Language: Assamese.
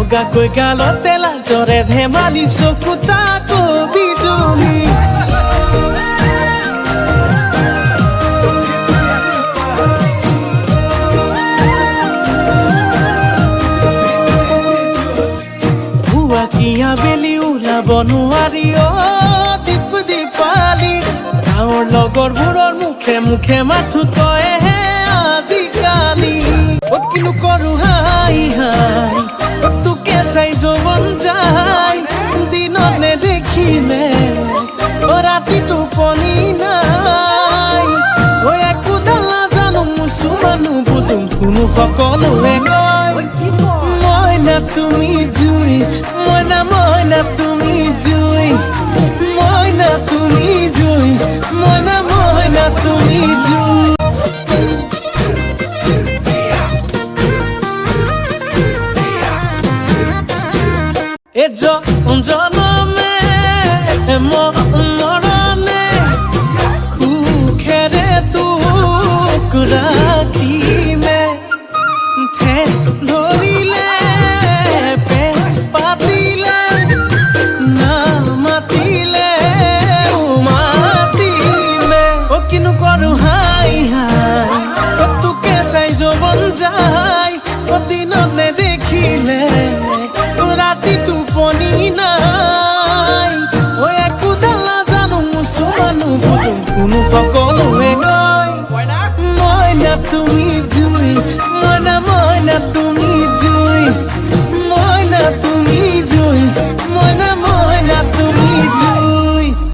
বগাকৈ গালতে লাজৰে ধেমালি চকু তাকো বিজুলি ভুৱাকিয়া বেলি ওলাব নোৱাৰি দীপ দীপালি গাঁৱৰ লগৰবোৰৰ মুখে মুখে মাথো তইহে আজিকালি কিনো কৰো হাই হাই তোকে চাই যৌৱন যায় দিনত নেদেখিলে ৰাতি টোপনি নাই একোডাল নাজানো মুছুমানো বুজো কোনো সকলোৱে কয় মইনা তুমি জুই মইনা তুমি জুই মইনা তুমি জুই মইনা তুমি জুই জনমে